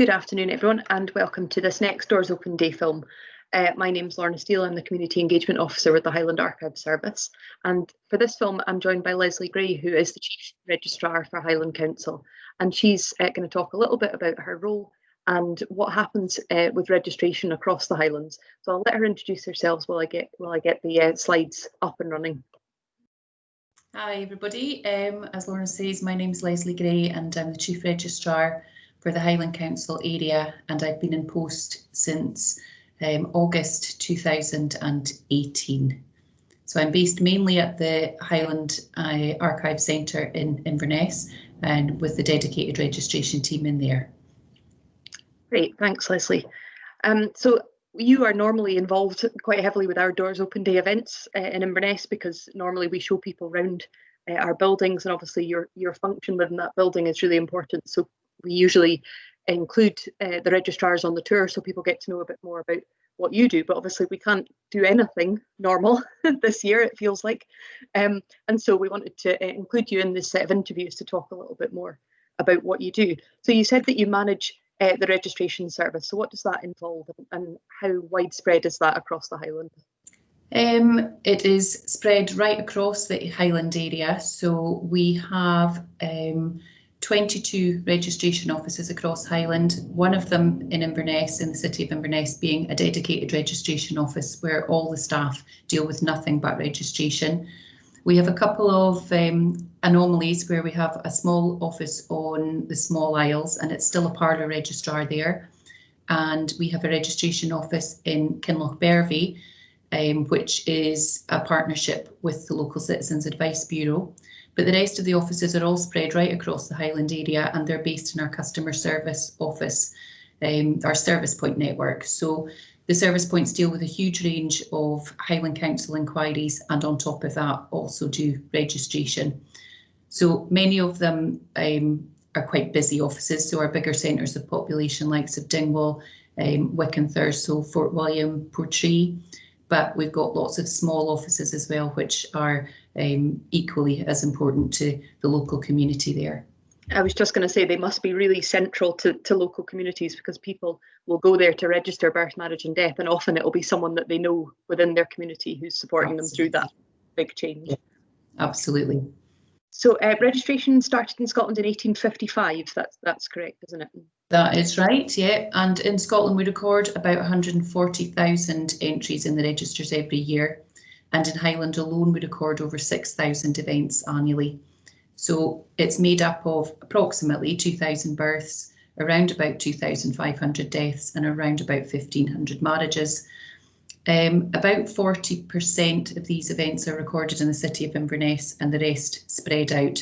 Good afternoon, everyone, and welcome to this next Doors Open Day film. My name's Lorna Steele. I'm the Community Engagement Officer with the Highland Archive Service. And for this film, I'm joined by Lesley Gray, who is the Chief Registrar for Highland Council. And she's going to talk a little bit about her role and what happens with registration across the Highlands. So I'll let her introduce herself while I get the slides up and running. Hi, everybody. As Lorna says, my name's Lesley Gray and I'm the Chief Registrar for the Highland Council area, and I've been in post since August 2018. So I'm based mainly at the Highland Archive Centre in Inverness and with the dedicated registration team in there. Great, thanks Lesley. So you are normally involved quite heavily with our Doors Open Day events in Inverness, because normally we show people around our buildings, and obviously your function within that building is really important. So we usually include the registrars on the tour so people get to know a bit more about what you do, but obviously we can't do anything normal this year, it feels like. And so we wanted to include you in this set of interviews to talk a little bit more about what you do. So you said that you manage the registration service. So what does that involve, and how widespread is that across the Highland? It is spread right across the Highland area. So we have 22 registration offices across Highland, one of them in Inverness, in the city of Inverness, being a dedicated registration office where all the staff deal with nothing but registration. We have a couple of anomalies where we have a small office on the Small Isles, and it's still a parlour registrar there. And we have a registration office in Kinlochbervie, which is a partnership with the Local Citizens Advice Bureau. But the rest of the offices are all spread right across the Highland area, and they're based in our customer service office, our service point network. So the service points deal with a huge range of Highland Council inquiries, and on top of that also do registration. So many of them are quite busy offices, so our bigger centres of population, likes of Dingwall, Wick and Thurso, Fort William, Portree. But we've got lots of small offices as well, which are equally as important to the local community there. I was just going to say they must be really central to local communities, because people will go there to register birth, marriage and death, and often it will be someone that they know within their community who's supporting them through that big change. Yeah, absolutely. So registration started in Scotland in 1855, that's correct, isn't it? That is right, yeah. And in Scotland we record about 140,000 entries in the registers every year. And in Highland alone we record over 6,000 events annually. So it's made up of approximately 2,000 births, around about 2,500 deaths, and around about 1,500 marriages. About 40% of these events are recorded in the city of Inverness, and the rest spread out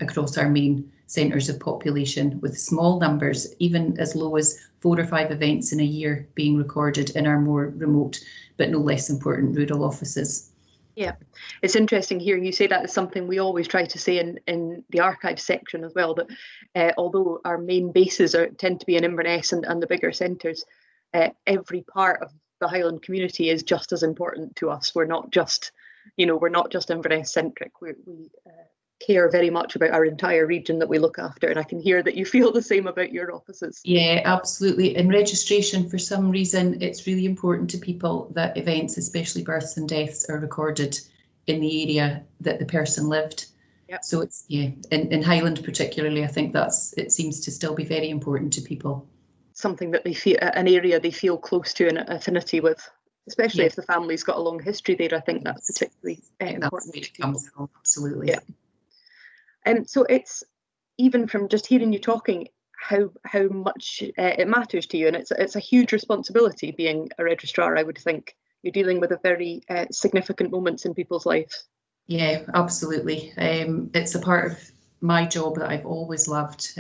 across our main centres of population, with small numbers, even as low as 4 or 5 events in a year being recorded in our more remote but no less important rural offices. Yeah, it's interesting hearing you say that. Is something we always try to say in the archive section as well, that although our main bases tend to be in Inverness and the bigger centres, every part of the Highland community is just as important to us. We're not just, we're not just Inverness centric. We care very much about our entire region that we look after, and I can hear that you feel the same about your offices. Yeah, absolutely. In registration, for some reason, it's really important to people that events, especially births and deaths, are recorded in the area that the person lived. Yep. So it's, yeah, in Highland particularly, I think it seems to still be very important to people. Something that they feel, an area they feel close to and affinity with, especially if the family's got a long history there. I think that's particularly important. That's where it comes from, absolutely. Yeah. So it's, even from just hearing you talking, how much it matters to you, and it's a huge responsibility being a registrar. I would think you're dealing with a very significant moments in people's lives. Yeah, absolutely. It's a part of my job that I've always loved.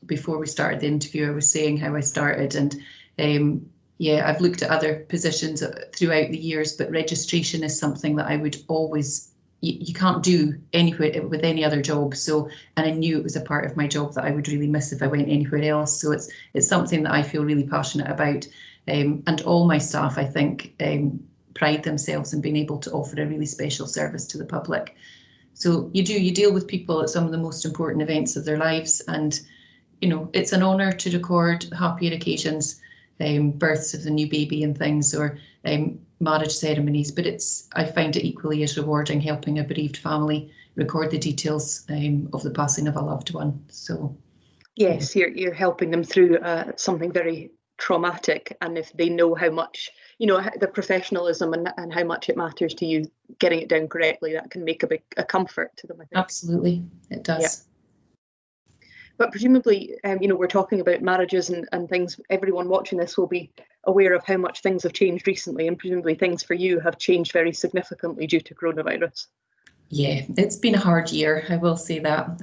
Before we started the interview, I was saying how I started, and yeah, I've looked at other positions throughout the years, but registration is something that I would always, you can't do anywhere with any other job. So, and I knew it was a part of my job that I would really miss if I went anywhere else. So it's something that I feel really passionate about, and all my staff, I think, pride themselves in being able to offer a really special service to the public. So you deal with people at some of the most important events of their lives, and it's an honour to record happier occasions, births of the new baby and things, or marriage ceremonies, but I find it equally as rewarding helping a bereaved family record the details of the passing of a loved one. So yes, you're helping them through something very traumatic, and if they know how much, the professionalism and how much it matters to you getting it down correctly, that can make a comfort to them, I think. Absolutely, it does. Yeah. But presumably, we're talking about marriages and things. Everyone watching this will be aware of how much things have changed recently, and presumably things for you have changed very significantly due to coronavirus. Yeah, it's been a hard year, I will say that.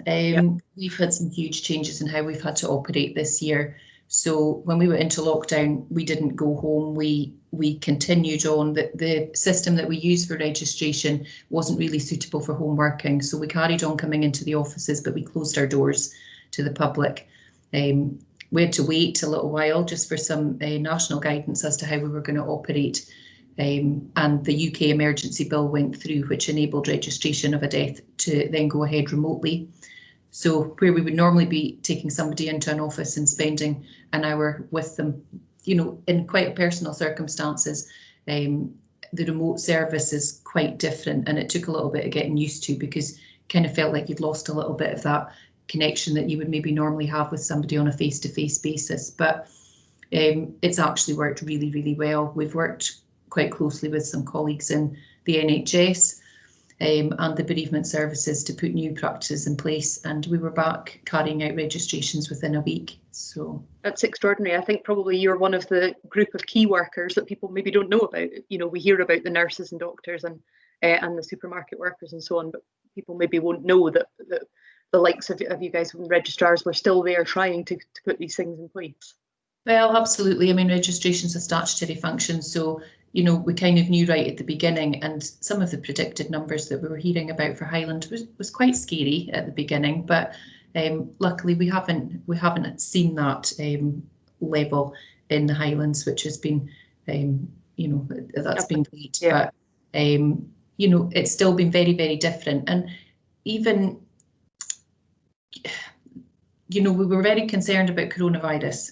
We've had some huge changes in how we've had to operate this year. So when we went into lockdown, we didn't go home. We continued on. The system that we use for registration wasn't really suitable for home working. So we carried on coming into the offices, but we closed our doors to the public. We had to wait a little while just for some national guidance as to how we were going to operate. And the UK emergency bill went through, which enabled registration of a death to then go ahead remotely. So where we would normally be taking somebody into an office and spending an hour with them, in quite personal circumstances, the remote service is quite different, and it took a little bit of getting used to, because it kind of felt like you'd lost a little bit of that connection that you would maybe normally have with somebody on a face-to-face basis. But it's actually worked really, really well. We've worked quite closely with some colleagues in the NHS and the bereavement services to put new practices in place, and we were back carrying out registrations within a week. So that's extraordinary. I think probably you're one of the group of key workers that people maybe don't know about. We hear about the nurses and doctors and the supermarket workers and so on, but people maybe won't know that the likes of you guys and registrars were still there trying to put these things in place. Well, absolutely. I mean, registration's a statutory function, so we kind of knew right at the beginning, and some of the predicted numbers that we were hearing about for Highland was quite scary at the beginning, but luckily we haven't seen that level in the Highlands, which has been that's been great. Yeah. But it's still been very, very different, and even we were very concerned about coronavirus,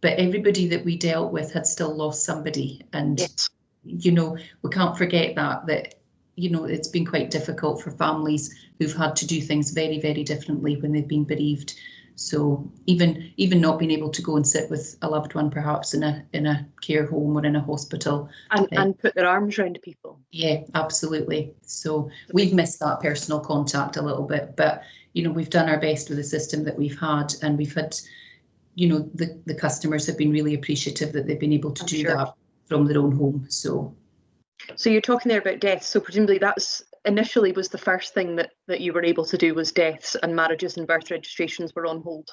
but everybody that we dealt with had still lost somebody, and yes. We can't forget that it's been quite difficult for families who've had to do things very, very differently when they've been bereaved. So even not being able to go and sit with a loved one, perhaps in a care home or in a hospital, and put their arms around people. Yeah, absolutely. So we've missed that personal contact a little bit, but we've done our best with the system that we've had, and we've had the customers have been really appreciative that they've been able to do that from their own home. So you're talking there about deaths, so presumably that's initially was the first thing that you were able to do, was deaths, and marriages and birth registrations were on hold.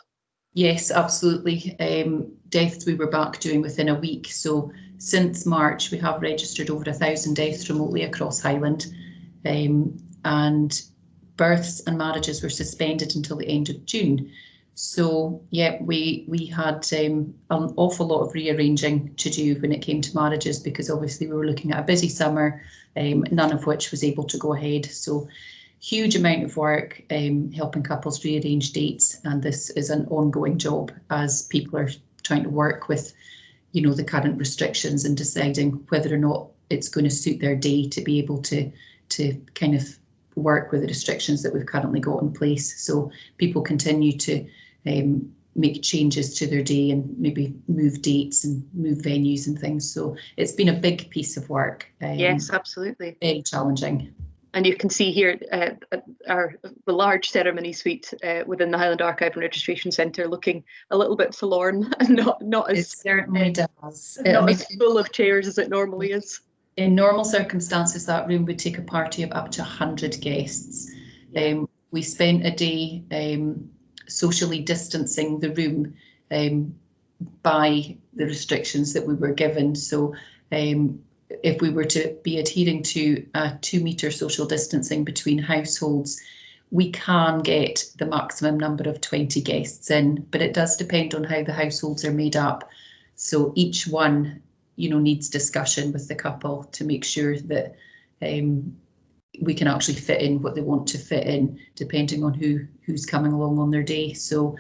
Yes, absolutely. Deaths we were back doing within a week. So since March we have registered over 1,000 deaths remotely across Highland, and births and marriages were suspended until the end of June. So yeah, we had an awful lot of rearranging to do when it came to marriages, because obviously we were looking at a busy summer, none of which was able to go ahead. So huge amount of work helping couples rearrange dates, and this is an ongoing job as people are trying to work with the current restrictions and deciding whether or not it's going to suit their day to be able to kind of work with the restrictions that we've currently got in place. So people continue to make changes to their day and maybe move dates and move venues and things. So it's been a big piece of work. Yes, absolutely. Very challenging. And you can see here the large ceremony suite within the Highland Archive and Registration Centre looking a little bit forlorn and not as it certainly does. Not as full of chairs as it normally is. In normal circumstances, that room would take a party of up to 100 guests. We spent a day socially distancing the room by the restrictions that we were given. So if we were to be adhering to a 2-metre social distancing between households, we can get the maximum number of 20 guests in, but it does depend on how the households are made up. So each one needs discussion with the couple to make sure that we can actually fit in what they want to fit in, depending on who's coming along on their day. So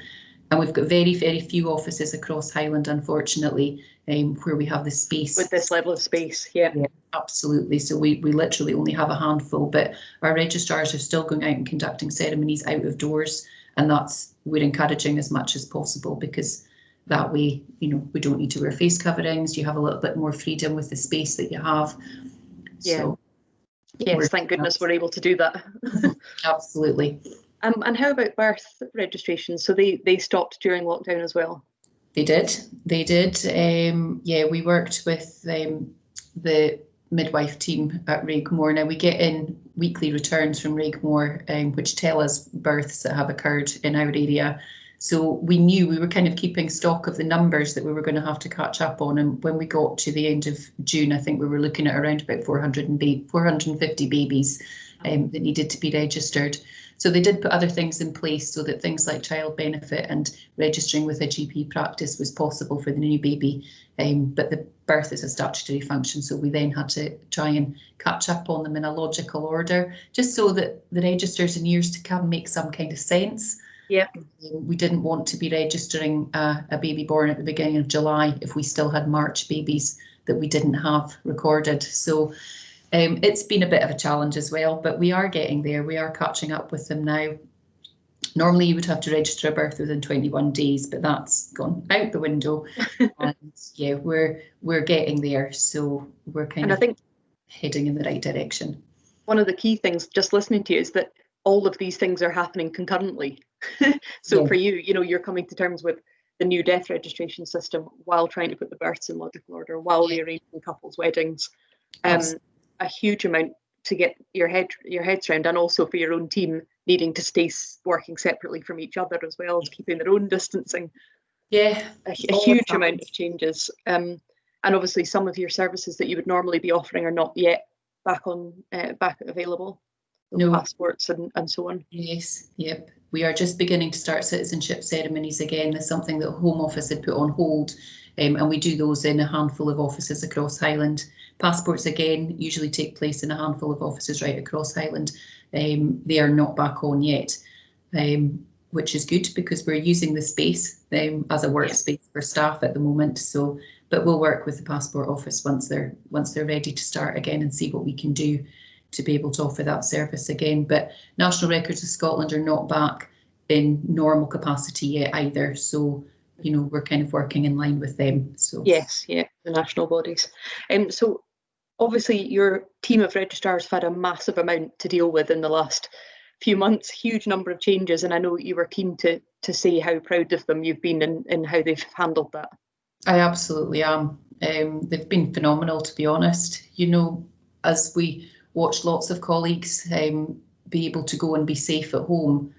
And we've got very, very few offices across Highland, unfortunately, where we have the space. With this level of space, yeah. Absolutely. So we literally only have a handful, but our registrars are still going out and conducting ceremonies out of doors, and we're encouraging as much as possible, because that way, we don't need to wear face coverings. You have a little bit more freedom with the space that you have. Yeah. So, yes, thank goodness we're able to do that. Absolutely. And how about birth registrations? So they stopped during lockdown as well? They did. Yeah, we worked with the midwife team at Regmore. Now we get in weekly returns from Regmore, which tell us births that have occurred in our area. So we knew we were kind of keeping stock of the numbers that we were going to have to catch up on. And when we got to the end of June, I think we were looking at around about 450 babies that needed to be registered. So they did put other things in place so that things like child benefit and registering with a GP practice was possible for the new baby. But the birth is a statutory function, so we then had to try and catch up on them in a logical order, just so that the registers in years to come make some kind of sense. Yeah. We didn't want to be registering a baby born at the beginning of July if we still had March babies that we didn't have recorded. So it's been a bit of a challenge as well, but we are getting there. We are catching up with them now. Normally you would have to register a birth within 21 days, but that's gone out the window. And yeah, we're getting there. So we're I think heading in the right direction. One of the key things, just listening to you, is that all of these things are happening concurrently. So for you, you're coming to terms with the new death registration system while trying to put the births in logical order, while rearranging couples' weddings. A huge amount to get your heads around, and also for your own team needing to stay working separately from each other, as well as keeping their own distancing. A huge amount of changes. And obviously some of your services that you would normally be offering are not yet back available. No passports and so on. Yes, yep. We are just beginning to start citizenship ceremonies again. That's something that Home Office had put on hold, and we do those in a handful of offices across Highland. Passports, again, usually take place in a handful of offices right across Highland. They are not back on yet, which is good because we're using the space as a workspace for staff at the moment. So, but we'll work with the Passport Office once they're ready to start again and see what we can do to be able to offer that service again. But National Records of Scotland are not back in normal capacity yet either. So, we're kind of working in line with them. So yes, the national bodies. So obviously your team of registrars have had a massive amount to deal with in the last few months, huge number of changes, and I know you were keen to say how proud of them you've been in how they've handled that. I absolutely am. They've been phenomenal, to be honest. As we watched lots of colleagues be able to go and be safe at home,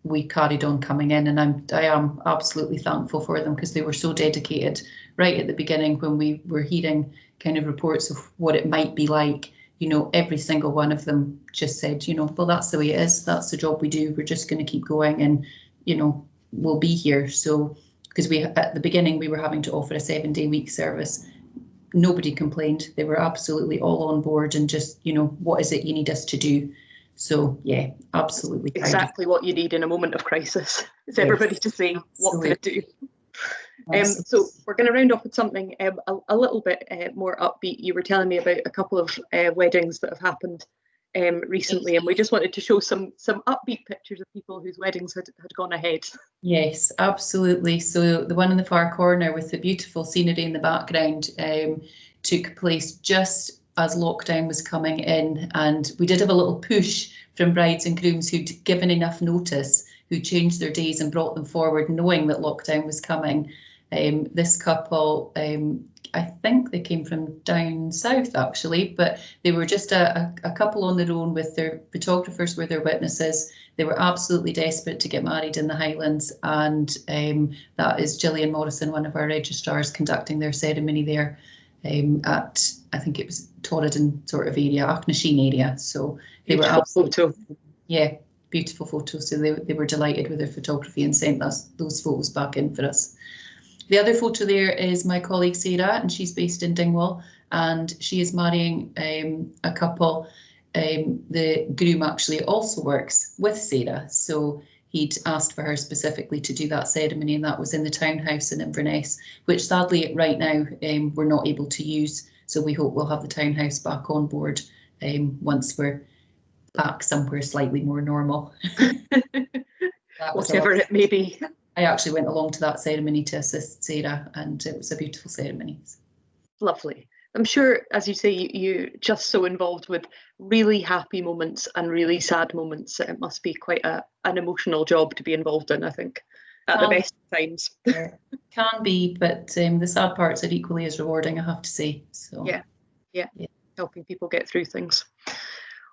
we carried on coming in, and I am absolutely thankful for them because they were so dedicated right at the beginning when we were hearing kind of reports of what it might be like. Every single one of them just said, well, that's the way it is. That's the job we do. We're just going to keep going, and we'll be here. So because at the beginning we were having to offer a 7-day week service. Nobody complained. They were absolutely all on board and just, what is it you need us to do? So yeah, absolutely. Exactly what you need in a moment of crisis. It's everybody to say, what can I do? So we're going to round off with something a little bit more upbeat. You were telling me about a couple of weddings that have happened recently, and we just wanted to show some upbeat pictures of people whose weddings had gone ahead. Yes, absolutely. So the one in the far corner with the beautiful scenery in the background took place just as lockdown was coming in, and we did have a little push from brides and grooms who'd given enough notice, who changed their days and brought them forward knowing that lockdown was coming. This couple, I think they came from down south actually, but they were just a couple on their own with their photographers were their witnesses. They were absolutely desperate to get married in the Highlands, and that is Gillian Morrison, one of our registrars, conducting their ceremony there at, I think it was Torridon sort of area, Auchnasheen area. So they were absolutely, beautiful photo. So they were delighted with their photography and sent us those photos back in for us. The other photo there is my colleague Sarah, and she's based in Dingwall, and she is marrying a couple. The groom actually also works with Sarah, so he'd asked for her specifically to do that ceremony, and that was in the townhouse in Inverness, which sadly right now we're not able to use. So we hope we'll have the townhouse back on board once we're back somewhere slightly more normal. Whatever it may be. I actually went along to that ceremony to assist Sarah, and it was a beautiful ceremony. Lovely. I'm sure, as you say, you're just so involved with really happy moments and really sad moments. It must be quite an emotional job to be involved in, I think, at the best of times. Yeah, can be, but the sad parts are equally as rewarding, I have to say. So yeah. Helping people get through things.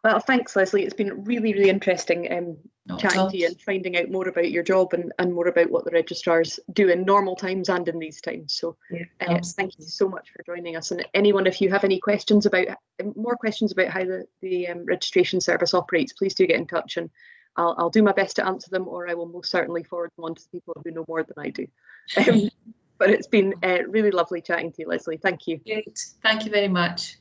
Well, thanks, Lesley. It's been really, really interesting chatting to you and finding out more about your job and more about what the registrars do in normal times and in these times. So thank you so much for joining us. And anyone, if you have any questions about, more questions about how the registration service operates, please do get in touch, and I'll do my best to answer them, or I will most certainly forward them on to the people who know more than I do. But it's been really lovely chatting to you, Lesley. Thank you. Great. Thank you very much.